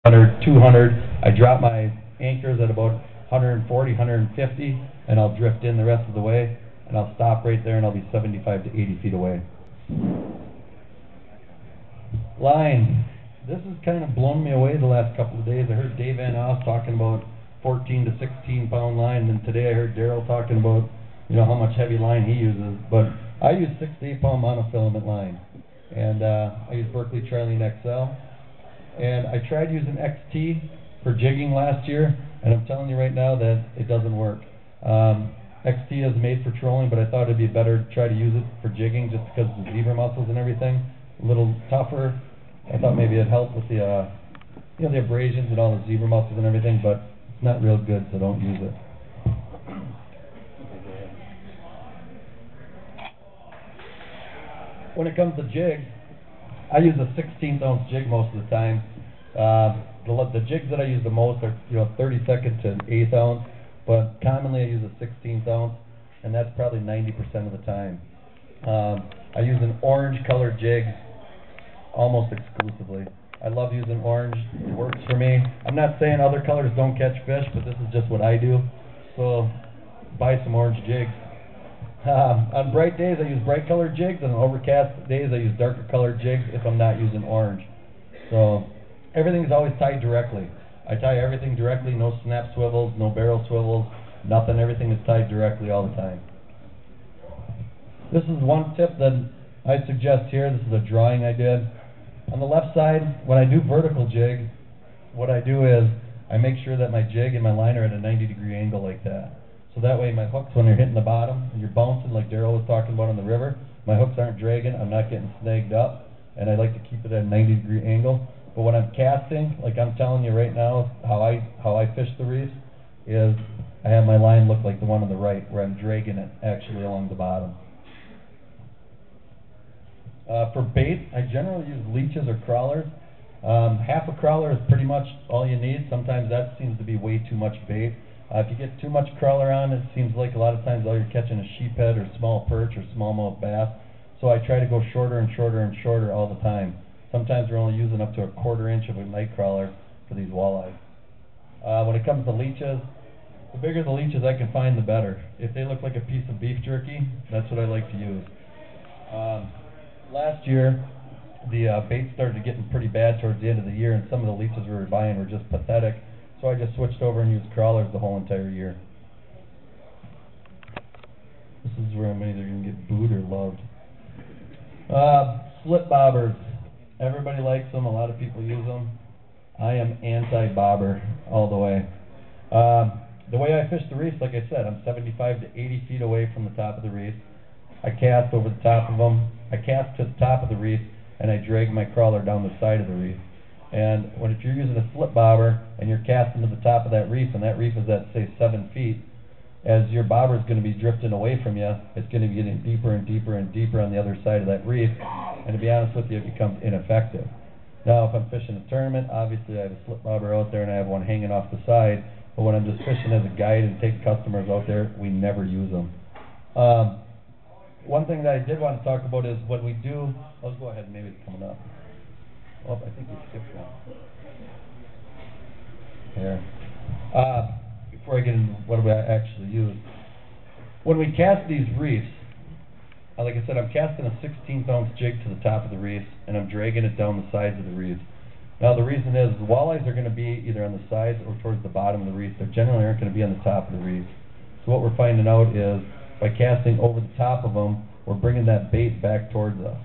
100, 200. I drop my anchors at about 140, 150, and I'll drift in the rest of the way, and I'll stop right there, and I'll be 75 to 80 feet away. Line. This has kind of blown me away the last couple of days. I heard Dave Van Oss talking about 14 to 16 pound line, and today I heard Daryl talking about, how much heavy line he uses. But I use 6 to 8 pound monofilament line, and I use Berkeley Trilene XL. And I tried using XT for jigging last year, and I'm telling you right now that it doesn't work. XT is made for trolling, but I thought it'd be better to try to use it for jigging just because of the zebra mussels and everything. A little tougher. I thought maybe it'd help with the, the abrasions and all the zebra mussels and everything, but it's not real good, so don't use it. When it comes to jig, I use a 16th ounce jig most of the time. The jigs that I use the most are 32nd to 1/8 ounce, but commonly I use a 16th ounce, and that's probably 90% of the time. I use an orange colored jig almost exclusively. I love using orange. It works for me. I'm not saying other colors don't catch fish, but this is just what I do. So buy some orange jigs. On bright days, I use bright colored jigs, and on overcast days, I use darker colored jigs if I'm not using orange. So everything's always tied directly. I tie everything directly, no snap swivels, no barrel swivels, nothing. Everything is tied directly all the time. This is one tip that I suggest here. This is a drawing I did. On the left side, when I do vertical jig, what I do is I make sure that my jig and my line are at a 90-degree angle like that. So that way my hooks, when you're hitting the bottom and you're bouncing like Daryl was talking about on the river, my hooks aren't dragging, I'm not getting snagged up, and I like to keep it at a 90-degree angle. But when I'm casting, like I'm telling you right now, how I fish the reefs is I have my line look like the one on the right, where I'm dragging it actually along the bottom. For bait, I generally use leeches or crawlers. Half a crawler is pretty much all you need. Sometimes that seems to be way too much bait. If you get too much crawler on, it seems like a lot of times all you're catching is sheephead or small perch or smallmouth bass. So I try to go shorter and shorter and shorter all the time. Sometimes we're only using up to a 1/4 inch of a night crawler for these walleyes. When it comes to leeches, the bigger the leeches I can find, the better. If they look like a piece of beef jerky, that's what I like to use. Last year, the bait started getting pretty bad towards the end of the year, and some of the leeches we were buying were just pathetic. So I just switched over and used crawlers the whole entire year. This is where I'm either going to get booed or loved. Slip bobbers. Everybody likes them. A lot of people use them. I am anti-bobber all the way. The way I fish the reefs, like I said, I'm 75 to 80 feet away from the top of the reef. I cast over the top of them. I cast to the top of the reef, and I drag my crawler down the side of the reef. And if you're using a slip bobber and you're casting to the top of that reef, and that reef is at, say, 7 feet, as your bobber is going to be drifting away from you, it's going to be getting deeper and deeper and deeper on the other side of that reef, and to be honest with you, it becomes ineffective. Now, if I'm fishing a tournament, obviously I have a slip bobber out there and I have one hanging off the side, but when I'm just fishing as a guide and take customers out there, we never use them. One thing that I did want to talk about is what we do. Let's go ahead, maybe it's coming up. Oh, I think we skipped one. Here. Before I get into what we actually use. When we cast these reefs, like I said, I'm casting a 16th ounce jig to the top of the reefs, and I'm dragging it down the sides of the reefs. Now the reason is, the walleyes are going to be either on the sides or towards the bottom of the reef. They generally aren't going to be on the top of the reef. So what we're finding out is, by casting over the top of them, we're bringing that bait back towards us.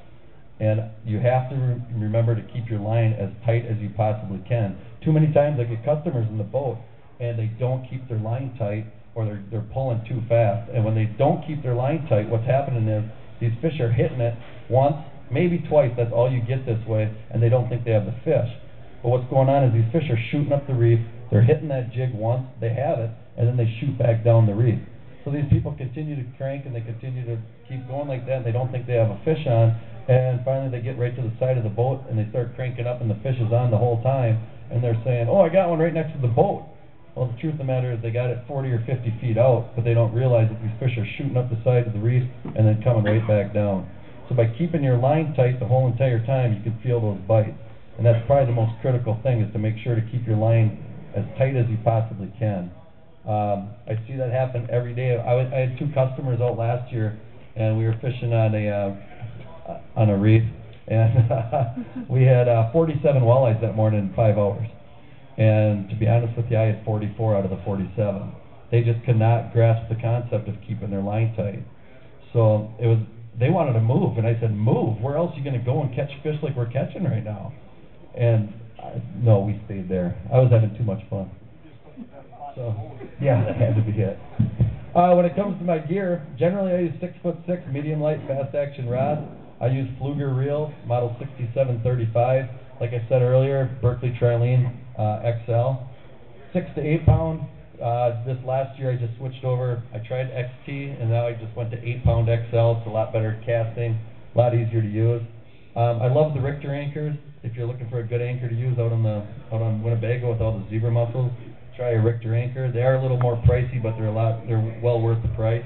And you have to remember to keep your line as tight as you possibly can. Too many times I get customers in the boat, and they don't keep their line tight, or they're pulling too fast. And when they don't keep their line tight, what's happening is, these fish are hitting it once, maybe twice, that's all you get this way, and they don't think they have the fish. But what's going on is these fish are shooting up the reef, they're hitting that jig once, they have it, and then they shoot back down the reef. So these people continue to crank, and they continue to keep going like that, and they don't think they have a fish on, and finally they get right to the side of the boat, and they start cranking up, and the fish is on the whole time, and they're saying, oh, I got one right next to the boat. Well, the truth of the matter is they got it 40 or 50 feet out, but they don't realize that these fish are shooting up the side of the reef and then coming right back down. So by keeping your line tight the whole entire time, you can feel those bites. And that's probably the most critical thing, is to make sure to keep your line as tight as you possibly can. I see that happen every day. I had 2 customers out last year, and we were fishing on a reef, and we had 47 walleyes that morning in 5 hours. And to be honest with you, I had 44 out of the 47. They just could not grasp the concept of keeping their line tight. So they wanted to move, and I said, move? Where else are you going to go and catch fish like we're catching right now? And no, we stayed there. I was having too much fun. So, yeah, that had to be it. When it comes to my gear, generally I use 6'6" medium light fast action rod. I use Fluger reel, model 6735. Like I said earlier, Berkeley Trilene XL. 6 to 8 pound. This last year I just switched over. I tried XT, and now I just went to 8 pound XL. It's a lot better casting, a lot easier to use. I love the Richter anchors. If you're looking for a good anchor to use out on Winnebago with all the zebra mussels, try a Richter anchor. They are a little more pricey, but they're well worth the price.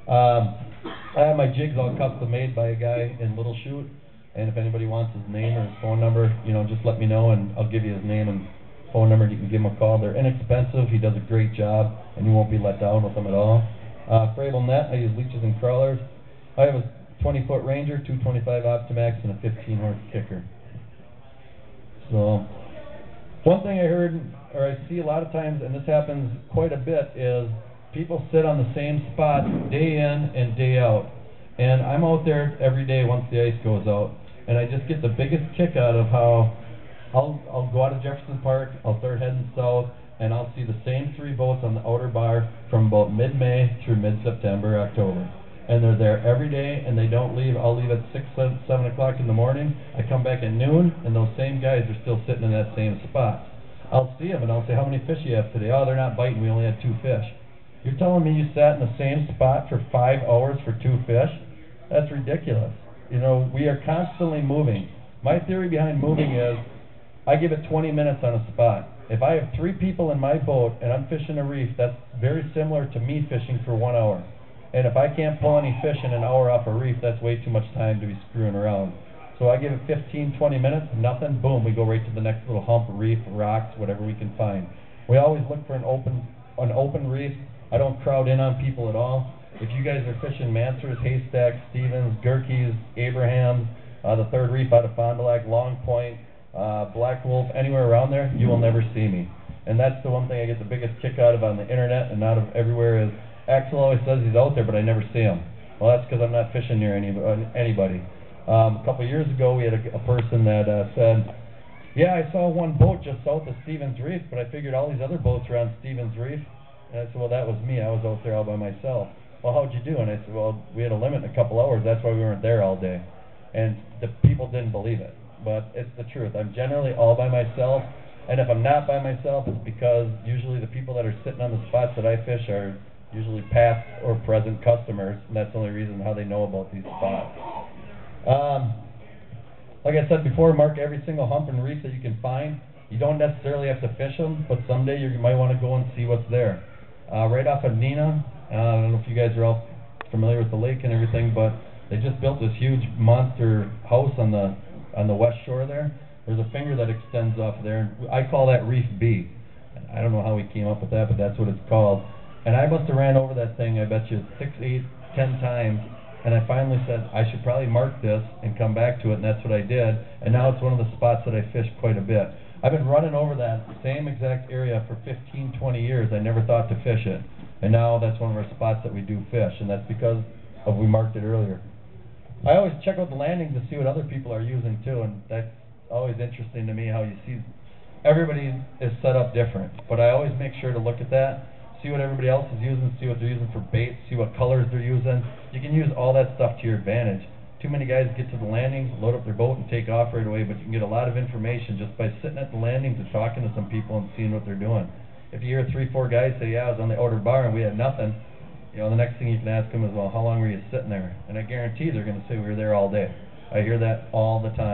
I have my jigs all custom made by a guy in Little Chute, and if anybody wants his name or his phone number, just let me know, and I'll give you his name and phone number, and you can give him a call. They're inexpensive. He does a great job, and you won't be let down with them at all. Frable net, I use leeches and crawlers. I have a 20-foot Ranger, 225 Optimax, and a 15-horse kicker. So, one thing I heard, or I see a lot of times, and this happens quite a bit, is people sit on the same spot day in and day out. And I'm out there every day once the ice goes out, and I just get the biggest kick out of how I'll go out of Jefferson Park, I'll start heading south, and I'll see the same 3 boats on the outer bar from about mid-May through mid-September, October. And they're there every day, and they don't leave. I'll leave at 6, 7 o'clock in the morning. I come back at noon, and those same guys are still sitting in that same spot. I'll see them, and I'll say, how many fish you have today? Oh, they're not biting. We only had 2 fish. You're telling me you sat in the same spot for 5 hours for 2 fish? That's ridiculous. We are constantly moving. My theory behind moving is I give it 20 minutes on a spot. If I have 3 people in my boat and I'm fishing a reef, that's very similar to me fishing for 1 hour. And if I can't pull any fish in an hour off a reef, that's way too much time to be screwing around. So I give it 15, 20 minutes, nothing, boom, we go right to the next little hump, reef, rocks, whatever we can find. We always look for an open reef. I don't crowd in on people at all. If you guys are fishing Mansers, Haystacks, Stevens, Gerkeys, Abrahams, the 3rd reef out of Fond du Lac, Long Point, Black Wolf, anywhere around there, you will never see me. And that's the one thing I get the biggest kick out of on the internet and out of everywhere is, Axel always says he's out there, but I never see him. Well, that's because I'm not fishing near anybody. A couple of years ago, we had a person that said, yeah, I saw one boat just south of Stevens Reef, but I figured all these other boats are on Stevens Reef. And I said, well, that was me. I was out there all by myself. Well, how'd you do? And I said, well, we had a limit in a couple hours. That's why we weren't there all day. And the people didn't believe it. But it's the truth. I'm generally all by myself. And if I'm not by myself, it's because usually the people that are sitting on the spots that I fish are usually past or present customers, and that's the only reason how they know about these spots. Like I said before, mark every single hump and reef that you can find. You don't necessarily have to fish them, but someday you might want to go and see what's there. Right off of Neenah, I don't know if you guys are all familiar with the lake and everything, but they just built this huge monster house on the west shore there. There's a finger that extends off there, and I call that Reef B. I don't know how we came up with that, but that's what it's called. And I must have ran over that thing, I bet you, 6, 8, 10 times, and I finally said, I should probably mark this and come back to it, and that's what I did, and now it's one of the spots that I fish quite a bit. I've been running over that same exact area for 15, 20 years. I never thought to fish it, and now that's one of our spots that we do fish, and that's because of we marked it earlier. I always check out the landings to see what other people are using too, and that's always interesting to me how you see everybody is set up different, but I always make sure to look at that. See what everybody else is using, see what they're using for baits, see what colors they're using. You can use all that stuff to your advantage. Too many guys get to the landing, load up their boat, and take off right away, but you can get a lot of information just by sitting at the landings and talking to some people and seeing what they're doing. If you hear 3, 4 guys say, yeah, I was on the outer bar and we had nothing, the next thing you can ask them is, well, how long were you sitting there? And I guarantee they're going to say we were there all day. I hear that all the time.